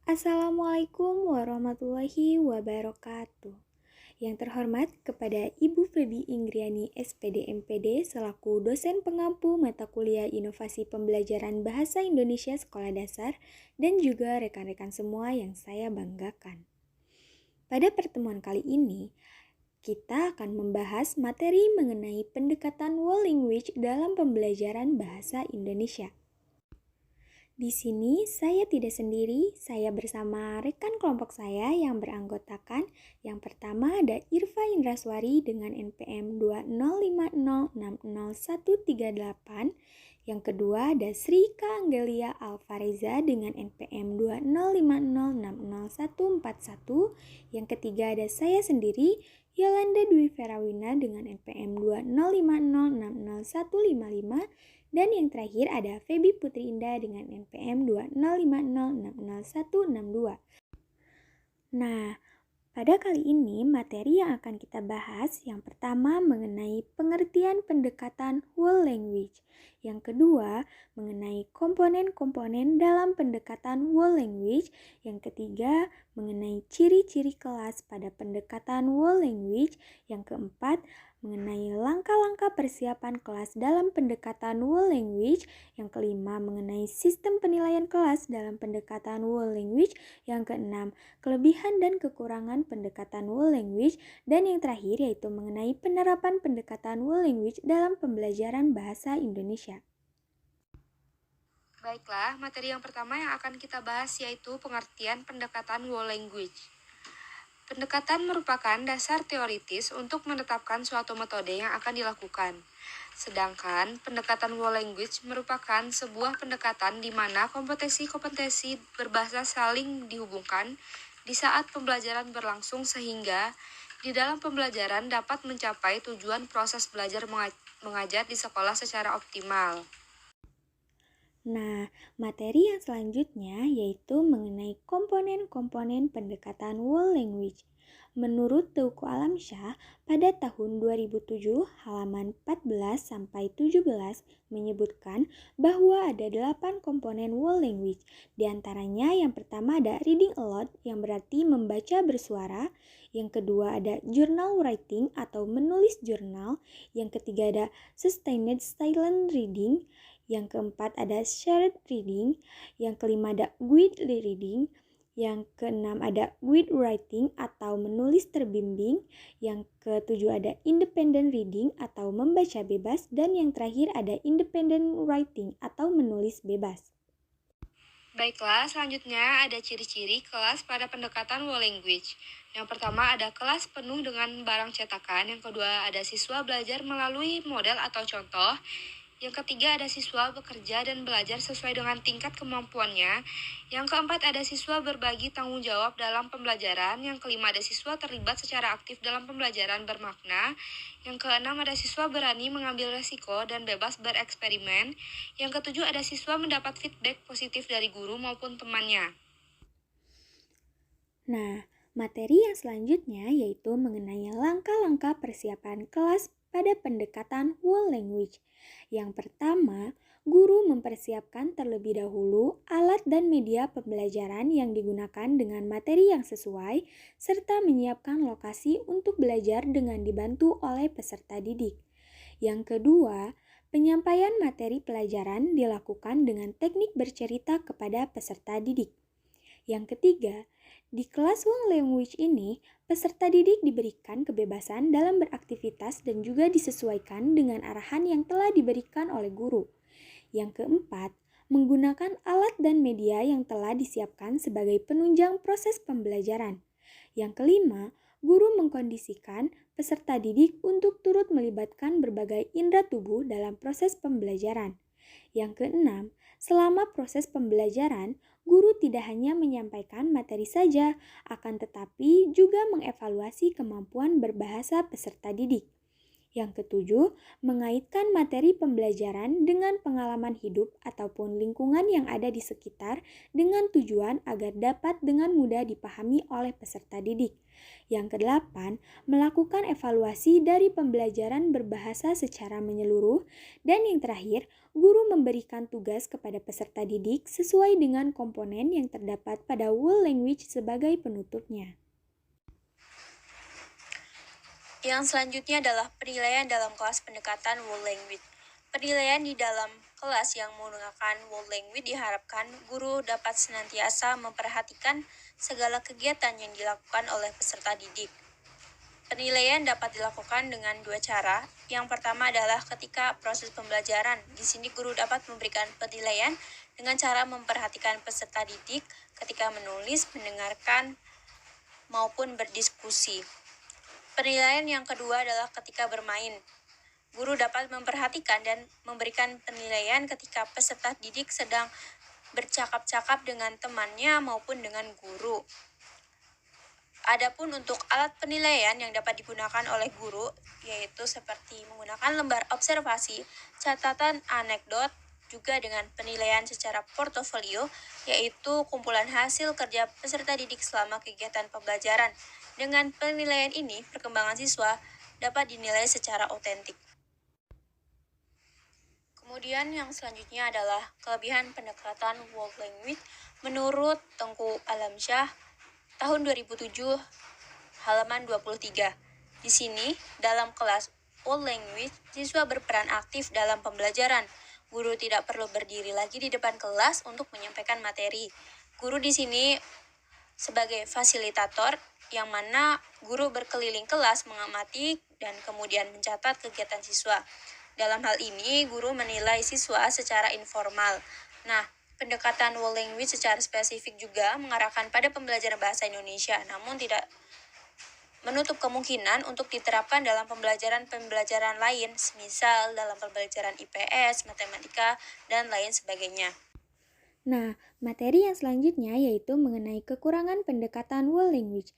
Assalamualaikum warahmatullahi wabarakatuh. Yang terhormat kepada Ibu Feby Ingriani SPD MPD selaku dosen pengampu mata kuliah Inovasi Pembelajaran Bahasa Indonesia Sekolah Dasar dan juga rekan-rekan semua yang saya banggakan. Pada pertemuan kali ini, kita akan membahas materi mengenai pendekatan world language dalam pembelajaran bahasa Indonesia. Di sini saya tidak sendiri, saya bersama rekan kelompok saya yang beranggotakan. Yang pertama ada Irfa Indraswari dengan NPM 205060138. Yang kedua ada Srika Anggelia Alfareza dengan NPM 205060141. Yang ketiga ada saya sendiri, Yolanda Dwi Ferawina dengan NPM 205060155. Dan yang terakhir ada Feby Putri Indah dengan NPM 205060162. Nah, pada kali ini materi yang akan kita bahas yang pertama mengenai pengertian pendekatan world language. Yang kedua mengenai komponen-komponen dalam pendekatan world language. Yang ketiga mengenai ciri-ciri kelas pada pendekatan world language. Yang keempat mengenai langkah-langkah persiapan kelas dalam pendekatan world language. Yang kelima mengenai sistem penilaian kelas dalam pendekatan world language. Yang keenam kelebihan dan kekurangan pendekatan world language. Dan yang terakhir yaitu mengenai penerapan pendekatan world language dalam pembelajaran bahasa Indonesia. Baiklah, materi yang pertama yang akan kita bahas yaitu pengertian pendekatan world language. Pendekatan merupakan dasar teoritis untuk menetapkan suatu metode yang akan dilakukan. Sedangkan pendekatan world language merupakan sebuah pendekatan di mana kompetensi-kompetensi berbahasa saling dihubungkan di saat pembelajaran berlangsung sehingga di dalam pembelajaran dapat mencapai tujuan proses belajar mengajar di sekolah secara optimal. Nah, materi yang selanjutnya yaitu mengenai komponen-komponen pendekatan world language. Menurut Teuku Alamsyah, pada tahun 2007 halaman 14-17 menyebutkan bahwa ada 8 komponen world language. Di antaranya yang pertama ada reading aloud yang berarti membaca bersuara. Yang kedua ada journal writing atau menulis jurnal. Yang ketiga ada sustained silent reading. Yang keempat ada shared reading, yang kelima ada guided reading, yang keenam ada guided writing atau menulis terbimbing, yang ketujuh ada independent reading atau membaca bebas, dan yang terakhir ada independent writing atau menulis bebas. Baiklah, selanjutnya ada ciri-ciri kelas pada pendekatan world language. Yang pertama ada kelas penuh dengan barang cetakan, yang kedua ada siswa belajar melalui model atau contoh, yang ketiga ada siswa bekerja dan belajar sesuai dengan tingkat kemampuannya. Yang keempat ada siswa berbagi tanggung jawab dalam pembelajaran. Yang kelima ada siswa terlibat secara aktif dalam pembelajaran bermakna. Yang keenam ada siswa berani mengambil resiko dan bebas bereksperimen. Yang ketujuh ada siswa mendapat feedback positif dari guru maupun temannya. Nah, materi yang selanjutnya yaitu mengenai langkah-langkah persiapan kelas pada pendekatan world language. Yang pertama, guru mempersiapkan terlebih dahulu alat dan media pembelajaran yang digunakan dengan materi yang sesuai, serta menyiapkan lokasi untuk belajar dengan dibantu oleh peserta didik. Yang kedua, penyampaian materi pelajaran dilakukan dengan teknik bercerita kepada peserta didik. Yang ketiga, di kelas world language ini, peserta didik diberikan kebebasan dalam beraktivitas dan juga disesuaikan dengan arahan yang telah diberikan oleh guru. Yang keempat, menggunakan alat dan media yang telah disiapkan sebagai penunjang proses pembelajaran. Yang kelima, guru mengkondisikan peserta didik untuk turut melibatkan berbagai indera tubuh dalam proses pembelajaran. Yang keenam, selama proses pembelajaran, guru tidak hanya menyampaikan materi saja, akan tetapi juga mengevaluasi kemampuan berbahasa peserta didik. Yang ketujuh, mengaitkan materi pembelajaran dengan pengalaman hidup ataupun lingkungan yang ada di sekitar dengan tujuan agar dapat dengan mudah dipahami oleh peserta didik. Yang kedelapan, melakukan evaluasi dari pembelajaran berbahasa secara menyeluruh. Dan yang terakhir, guru memberikan tugas kepada peserta didik sesuai dengan komponen yang terdapat pada World Language sebagai penutupnya. Yang selanjutnya adalah penilaian dalam kelas pendekatan World Language. Penilaian di dalam kelas yang menggunakan World Language diharapkan guru dapat senantiasa memperhatikan segala kegiatan yang dilakukan oleh peserta didik. Penilaian dapat dilakukan dengan dua cara. Yang pertama adalah ketika proses pembelajaran. Di sini guru dapat memberikan penilaian dengan cara memperhatikan peserta didik ketika menulis, mendengarkan, maupun berdiskusi. Penilaian yang kedua adalah ketika bermain. Guru dapat memperhatikan dan memberikan penilaian ketika peserta didik sedang bercakap-cakap dengan temannya maupun dengan guru. Adapun untuk alat penilaian yang dapat digunakan oleh guru, yaitu seperti menggunakan lembar observasi, catatan anekdot, juga dengan penilaian secara portofolio, yaitu kumpulan hasil kerja peserta didik selama kegiatan pembelajaran. Dengan penilaian ini, perkembangan siswa dapat dinilai secara otentik. Kemudian yang selanjutnya adalah kelebihan pendekatan World Language menurut Tengku Alamsyah tahun 2007 halaman 23. Di sini, dalam kelas World Language, siswa berperan aktif dalam pembelajaran. Guru tidak perlu berdiri lagi di depan kelas untuk menyampaikan materi. Guru di sini sebagai fasilitator, yang mana guru berkeliling kelas mengamati dan kemudian mencatat kegiatan siswa. Dalam hal ini, guru menilai siswa secara informal. Nah, pendekatan World Language secara spesifik juga mengarahkan pada pembelajaran bahasa Indonesia, namun tidak menutup kemungkinan untuk diterapkan dalam pembelajaran lain, semisal dalam pembelajaran IPS, matematika, dan lain sebagainya. Nah, materi yang selanjutnya yaitu mengenai kekurangan pendekatan World Language.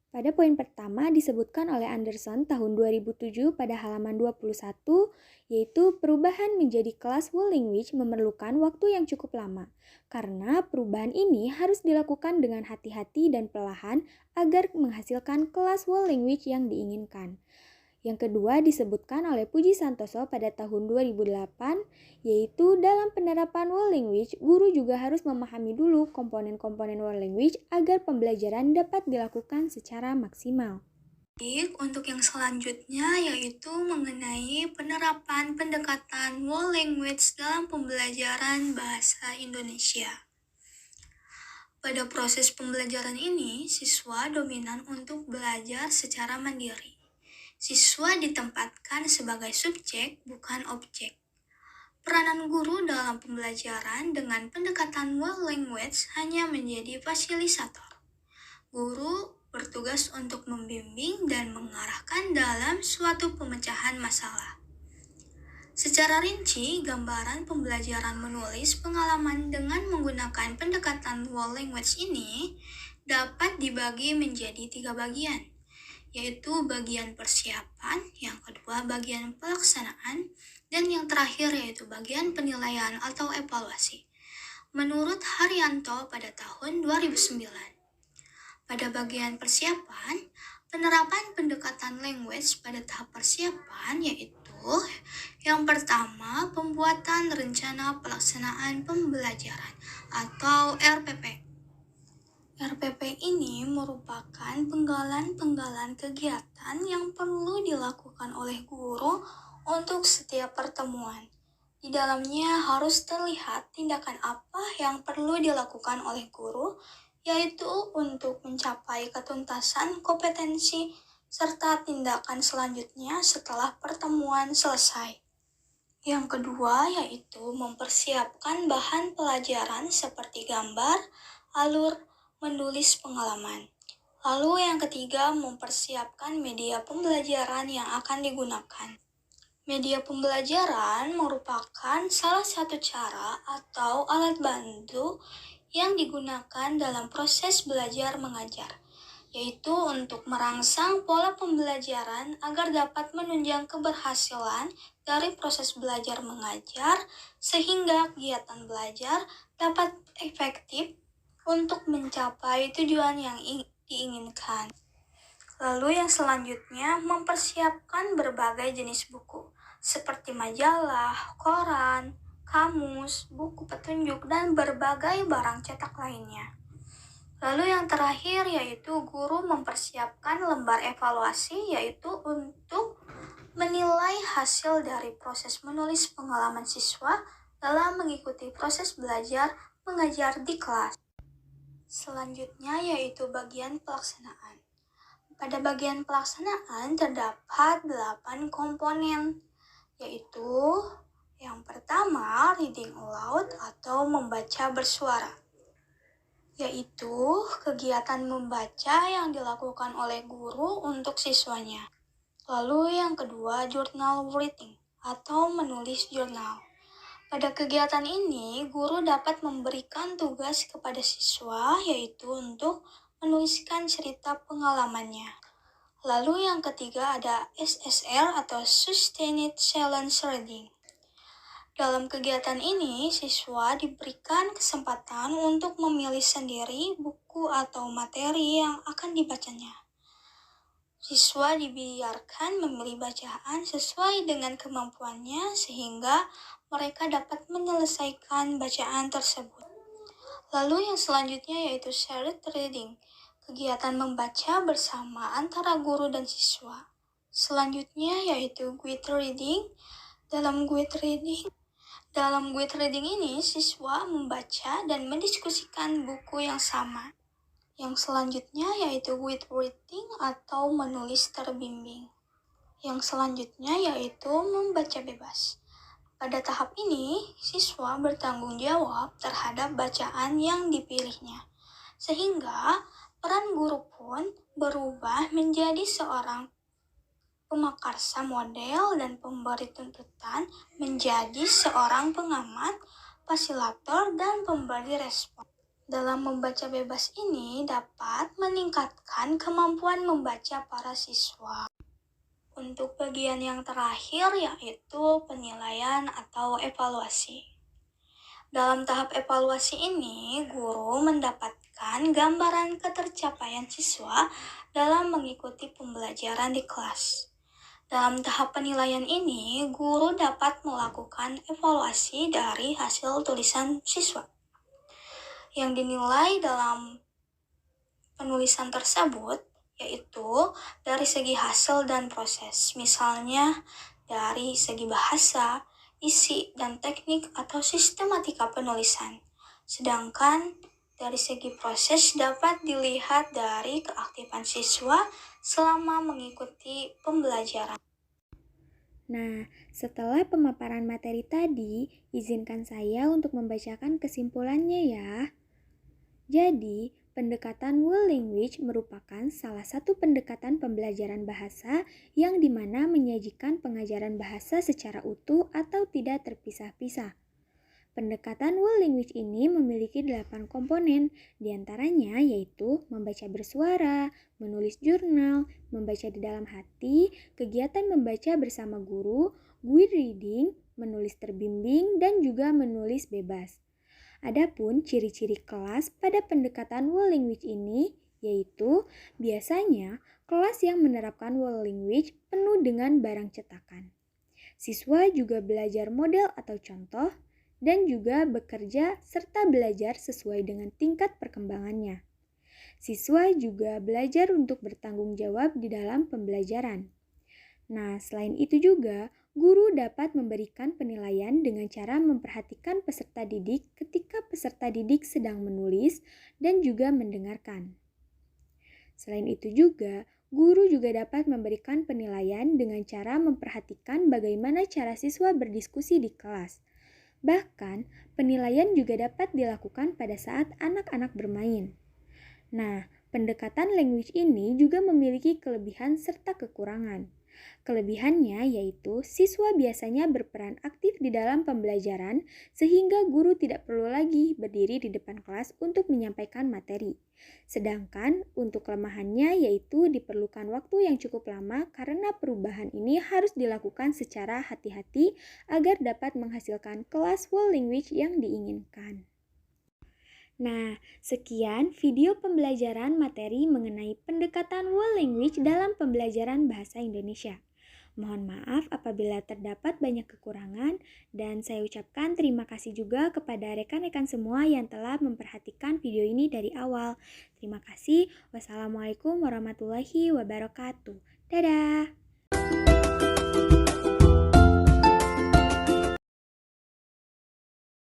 Pada poin pertama disebutkan oleh Anderson tahun 2007 pada halaman 21, yaitu perubahan menjadi kelas World Language memerlukan waktu yang cukup lama, karena perubahan ini harus dilakukan dengan hati-hati dan perlahan agar menghasilkan kelas World Language yang diinginkan. Yang kedua disebutkan oleh Puji Santoso pada tahun 2008, yaitu dalam penerapan World Language, guru juga harus memahami dulu komponen-komponen World Language agar pembelajaran dapat dilakukan secara maksimal. Untuk yang selanjutnya yaitu mengenai penerapan pendekatan World Language dalam pembelajaran bahasa Indonesia. Pada proses pembelajaran ini, siswa dominan untuk belajar secara mandiri. Siswa ditempatkan sebagai subjek, bukan objek. Peranan guru dalam pembelajaran dengan pendekatan World Language hanya menjadi fasilitator. Guru bertugas untuk membimbing dan mengarahkan dalam suatu pemecahan masalah. Secara rinci, gambaran pembelajaran menulis pengalaman dengan menggunakan pendekatan World Language ini dapat dibagi menjadi 3 bagian, yaitu bagian persiapan, yang kedua bagian pelaksanaan, dan yang terakhir yaitu bagian penilaian atau evaluasi. Menurut Haryanto pada tahun 2009, pada bagian persiapan, penerapan pendekatan language pada tahap persiapan yaitu yang pertama, pembuatan rencana pelaksanaan pembelajaran atau RPP. RPP ini merupakan penggalan-penggalan kegiatan yang perlu dilakukan oleh guru untuk setiap pertemuan. Di dalamnya harus terlihat tindakan apa yang perlu dilakukan oleh guru, yaitu untuk mencapai ketuntasan kompetensi serta tindakan selanjutnya setelah pertemuan selesai. Yang kedua yaitu mempersiapkan bahan pelajaran seperti gambar, alur, menulis pengalaman. Lalu yang ketiga, mempersiapkan media pembelajaran yang akan digunakan. Media pembelajaran merupakan salah satu cara atau alat bantu yang digunakan dalam proses belajar mengajar. yaitu untuk merangsang pola pembelajaran agar dapat menunjang keberhasilan dari proses belajar mengajar sehingga kegiatan belajar dapat efektif untuk mencapai tujuan yang diinginkan. Lalu yang selanjutnya mempersiapkan berbagai jenis buku seperti majalah, koran, kamus, buku petunjuk, dan berbagai barang cetak lainnya. Lalu yang terakhir yaitu guru mempersiapkan lembar evaluasi, yaitu untuk menilai hasil dari proses menulis pengalaman siswa dalam mengikuti proses belajar mengajar di kelas. Selanjutnya yaitu bagian pelaksanaan. Pada bagian pelaksanaan terdapat 8 komponen, yaitu yang pertama reading aloud atau membaca bersuara, yaitu kegiatan membaca yang dilakukan oleh guru untuk siswanya. Lalu yang kedua, journal writing atau menulis jurnal. Pada kegiatan ini, guru dapat memberikan tugas kepada siswa, yaitu untuk menuliskan cerita pengalamannya. Lalu yang ketiga ada SSR atau Sustained Challenge Reading. Dalam kegiatan ini, siswa diberikan kesempatan untuk memilih sendiri buku atau materi yang akan dibacanya. Siswa dibiarkan memilih bacaan sesuai dengan kemampuannya sehingga mereka dapat menyelesaikan bacaan tersebut. Lalu yang selanjutnya yaitu shared reading, kegiatan membaca bersama antara guru dan siswa. Selanjutnya yaitu guide reading. Dalam guide reading ini, siswa membaca dan mendiskusikan buku yang sama. Yang selanjutnya yaitu guide reading atau menulis terbimbing. Yang selanjutnya yaitu membaca bebas. Pada tahap ini, siswa bertanggung jawab terhadap bacaan yang dipilihnya. Sehingga peran guru pun berubah menjadi seorang pemakarsa model dan pemberi tuntutan menjadi seorang pengamat, fasilitator, dan pemberi respon. Dalam membaca bebas ini dapat meningkatkan kemampuan membaca para siswa. Untuk bagian yang terakhir yaitu penilaian atau evaluasi. Dalam tahap evaluasi ini, guru mendapatkan gambaran ketercapaian siswa dalam mengikuti pembelajaran di kelas. Dalam tahap penilaian ini, guru dapat melakukan evaluasi dari hasil tulisan siswa. Yang dinilai dalam penulisan tersebut yaitu dari segi hasil dan proses, misalnya dari segi bahasa, isi, dan teknik atau sistematika penulisan. Sedangkan dari segi proses dapat dilihat dari keaktifan siswa selama mengikuti pembelajaran. Nah, setelah pemaparan materi tadi, izinkan saya untuk membacakan kesimpulannya ya. Jadi, pendekatan world language merupakan salah satu pendekatan pembelajaran bahasa yang dimana menyajikan pengajaran bahasa secara utuh atau tidak terpisah-pisah. Pendekatan world language ini memiliki 8 komponen, diantaranya yaitu membaca bersuara, menulis jurnal, membaca di dalam hati, kegiatan membaca bersama guru, guide reading, menulis terbimbing, dan juga menulis bebas. Adapun ciri-ciri kelas pada pendekatan world language ini yaitu biasanya kelas yang menerapkan world language penuh dengan barang cetakan. Siswa juga belajar model atau contoh dan juga bekerja serta belajar sesuai dengan tingkat perkembangannya. Siswa juga belajar untuk bertanggung jawab di dalam pembelajaran. Nah, selain itu juga, guru dapat memberikan penilaian dengan cara memperhatikan peserta didik ketika peserta didik sedang menulis dan juga mendengarkan. Selain itu juga, guru juga dapat memberikan penilaian dengan cara memperhatikan bagaimana cara siswa berdiskusi di kelas. Bahkan, penilaian juga dapat dilakukan pada saat anak-anak bermain. Nah, pendekatan language ini juga memiliki kelebihan serta kekurangan. Kelebihannya yaitu siswa biasanya berperan aktif di dalam pembelajaran sehingga guru tidak perlu lagi berdiri di depan kelas untuk menyampaikan materi. Sedangkan untuk kelemahannya yaitu diperlukan waktu yang cukup lama karena perubahan ini harus dilakukan secara hati-hati agar dapat menghasilkan kelas world language yang diinginkan. Nah, sekian video pembelajaran materi mengenai pendekatan world language dalam pembelajaran bahasa Indonesia. Mohon maaf apabila terdapat banyak kekurangan dan saya ucapkan terima kasih juga kepada rekan-rekan semua yang telah memperhatikan video ini dari awal. Terima kasih. Wassalamualaikum warahmatullahi wabarakatuh. Dadah!